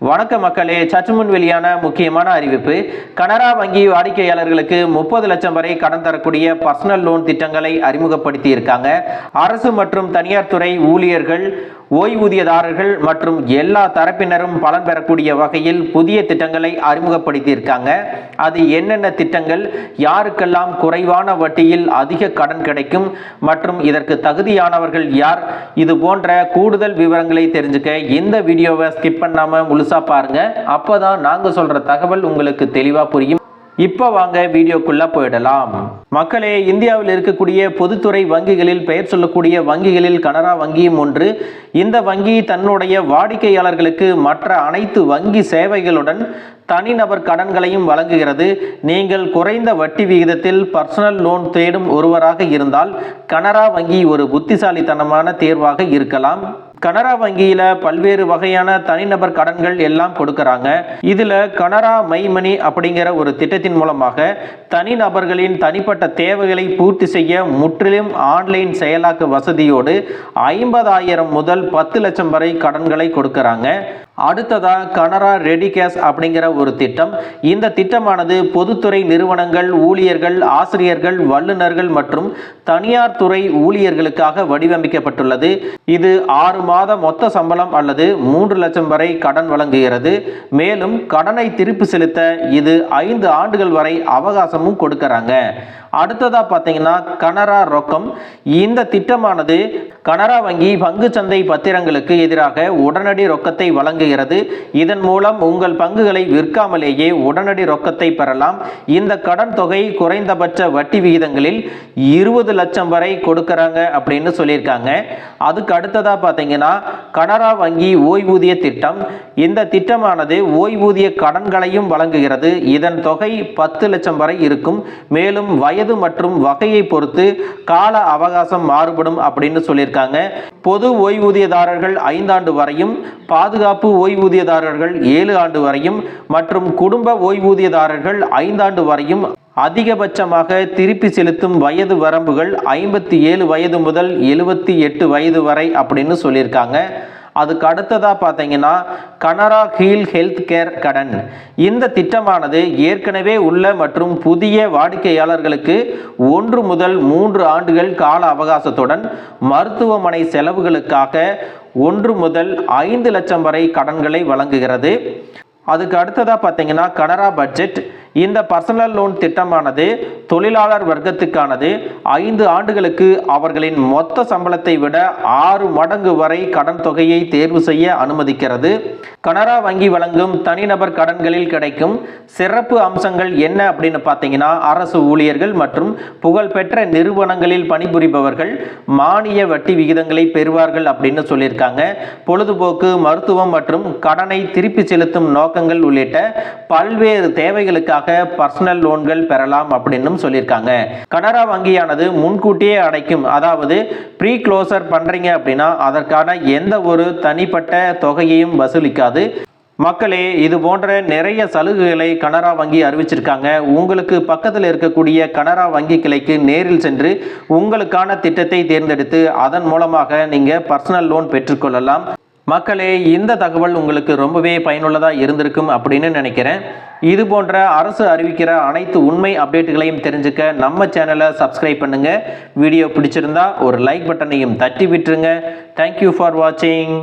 வணக்க மக்களே, சற்றுமுன் வெளியான முக்கியமான அறிவிப்பு. கனரா வங்கி வாடிக்கையாளர்களுக்கு 30 லட்சம் வரை கடன் தரக்கூடிய பர்சனல் லோன் திட்டங்களை அறிமுகப்படுத்தி இருக்காங்க. அரசு மற்றும் தனியார் துறை ஊழியர்கள், ஓய்வூதியதாரர்கள் மற்றும் எல்லா தரப்பினரும் பலன் பெறக்கூடிய வகையில் புதிய திட்டங்களை அறிமுகப்படுத்தி இருக்காங்க. அது என்னென்ன திட்டங்கள், யாருக்கெல்லாம் குறைவான வட்டியில் அதிக கடன் கிடைக்கும் மற்றும் இதற்கு தகுதியானவர்கள் யார், இது போன்ற கூடுதல் விவரங்களை தெரிஞ்சுக்க இந்த வீடியோவை ஸ்கிப் பண்ணாம முழுசா பாருங்க. அப்பதான் நாங்க சொல்ற தகவல் உங்களுக்கு தெளிவா புரியும். இப்ப வாங்க வீடியோக்குள்ள போயிடலாம். மக்களே, இந்தியாவில் இருக்கக்கூடிய பொதுத்துறை வங்கிகளில் பெயர் சொல்லக்கூடிய வங்கிகளில் கனரா வங்கியும் ஒன்று. இந்த வங்கி தன்னுடைய வாடிக்கையாளர்களுக்கு மற்ற அனைத்து வங்கி சேவைகளுடன் தனிநபர் கடன்களையும் வழங்குகிறது. நீங்கள் குறைந்த வட்டி விகிதத்தில் பர்சனல் லோன் தேடும் ஒருவராக இருந்தால் கனரா வங்கி ஒரு புத்திசாலித்தனமான தேர்வாக இருக்கலாம். கனரா வங்கியில பல்வேறு வகையான தனிநபர் கடன்கள் எல்லாம் கொடுக்கறாங்க. இதுல கனரா மை மணி அப்படிங்கிற ஒரு திட்டத்தின் மூலமாக தனிநபர்களின் தனிப்பட்ட தேவைகளை பூர்த்தி செய்ய முற்றிலும் ஆன்லைன் செயலாக்க வசதியோடு 50,000 முதல் 10 லட்சம் வரை கடன்களை கொடுக்கறாங்க. அடுத்ததா கனரா ரெடி கேஷ் அப்படிங்கிற ஒரு திட்டம். இந்த திட்டமானது பொதுத்துறை நிறுவனங்கள், ஊழியர்கள், ஆசிரியர்கள், வல்லுநர்கள் மற்றும் தனியார் துறை ஊழியர்களுக்காக வடிவமைக்கப்பட்டுள்ளது. இது 6 மாத மொத்த சம்பளம் அல்லது 3 லட்சம் வரை கடன் வழங்குகிறது. மேலும் கடனை திருப்பி செலுத்த இது 5 ஆண்டுகள் வரை அவகாசமும் கொடுக்கறாங்க. அடுத்ததா பார்த்தீங்கன்னா கனரா ரொக்கம். இந்த திட்டமானது கனரா வங்கி பங்கு சந்தை பத்திரங்களுக்கு எதிராக உடனடி ரொக்கத்தை வழங்குகிறது. இதன் மூலம் உங்கள் பங்குகளை விற்காமலேயே உடனடி ரொக்கத்தை பெறலாம். இந்த கடன் தொகை குறைந்தபட்ச வட்டி விகிதங்களில் 20 லட்சம் வரை கொடுக்கறாங்க அப்படின்னு சொல்லியிருக்காங்க. அதுக்கு அடுத்ததா பார்த்தீங்கன்னா கனரா வங்கி ஓய்வூதிய திட்டம். இந்த திட்டமானது ஓய்வூதிய கடன்களையும் வழங்குகிறது. இதன் தொகை 10 லட்சம் வரை இருக்கும். மேலும் வயது மற்றும் வகையை பொறுத்து கால அவகாசம் மாறுபடும் அப்படின்னு சொல்லியிருக்காங்க. பொது ஓய்வூதியதாரர்கள் 5 ஆண்டு வரையும், பாதுகாப்பு ஓய்வூதியதாரர்கள் 7 ஆண்டு வரையும் மற்றும் குடும்ப ஓய்வூதியதாரர்கள் 5 ஆண்டு வரையும். அதிகபட்சமாக திருப்பி செலுத்தும் வயது வரம்புகள் 57 வயது முதல் 78 வயது வரை அப்படின்னு சொல்லியிருக்காங்க. அதுக்கு அடுத்ததா பார்த்தீங்கன்னா கனரா ஹீல் ஹெல்த் கேர் கடன். இந்த திட்டமானது ஏற்கனவே உள்ள மற்றும் புதிய வாடிக்கையாளர்களுக்கு 1 முதல் 3 ஆண்டுகள் கால அவகாசத்துடன் மருத்துவமனை செலவுகளுக்காக 1 முதல் 5 லட்சம் வரை கடன்களை வழங்குகிறது. அதுக்கு அடுத்ததா பார்த்தீங்கன்னா கனரா பட்ஜெட். இந்த பர்சனல் லோன் திட்டமானது தொழிலாளர் வர்க்கத்துக்கானது. 5 ஆண்டுகளுக்கு அவர்களின் மொத்த சம்பளத்தை விட 6 மடங்கு வரை கடன் தொகையை தேர்வு செய்ய அனுமதிக்கிறது. கனரா வங்கி வழங்கும் தனிநபர் கடன்களில் கிடைக்கும் சிறப்பு அம்சங்கள் என்ன அப்படின்னு பார்த்தீங்கன்னா அரசு ஊழியர்கள் மற்றும் புகழ்பெற்ற நிறுவனங்களில் பணிபுரிபவர்கள் மானிய வட்டி விகிதங்களை பெறுவார்கள் அப்படின்னு சொல்லியிருக்காங்க. பொழுதுபோக்கு, மருத்துவம் மற்றும் கடனை திருப்பி செலுத்தும் நோக்கங்கள் உள்ளிட்ட பல்வேறு தேவைகளுக்காக பர்சனல் லோன்கள் பெறலாம் அப்படின்னு சொல்லியிருக்காங்க. கனரா வங்கியானது முன்கூட்டியே அடைக்கும், அதாவது ப்ரீ க்ளோசர் பண்றீங்க அப்படின்னா அதற்கான எந்த ஒரு தனிப்பட்ட தொகையையும் வசூலிக்காது. மக்களே, இது போன்ற நிறைய சலுகைகளை கனரா வங்கி அறிவிச்சிருக்காங்க. உங்களுக்கு பக்கத்தில் இருக்கக்கூடிய கனரா வங்கி கிளைக்கு நேரில் சென்று உங்களுக்கான திட்டத்தை தேர்ந்தெடுத்து அதன் மூலமாக நீங்க பர்சனல் லோன் பெற்றுக்கொள்ளலாம். மக்களே, இந்த தகவல் உங்களுக்கு ரொம்பவே பயனுள்ளதாக இருந்திருக்கும் அப்படின்னு நினைக்கிறேன். இது போன்ற அரசு அறிவிக்கிற அனைத்து உண்மை அப்டேட்டுகளையும் தெரிஞ்சுக்க நம்ம சேனலை சப்ஸ்கிரைப் பண்ணுங்க. வீடியோ பிடிச்சிருந்தா ஒரு லைக் பட்டனையும் தட்டி விட்டுருங்க. தேங்க்யூ ஃபார் வாட்சிங்.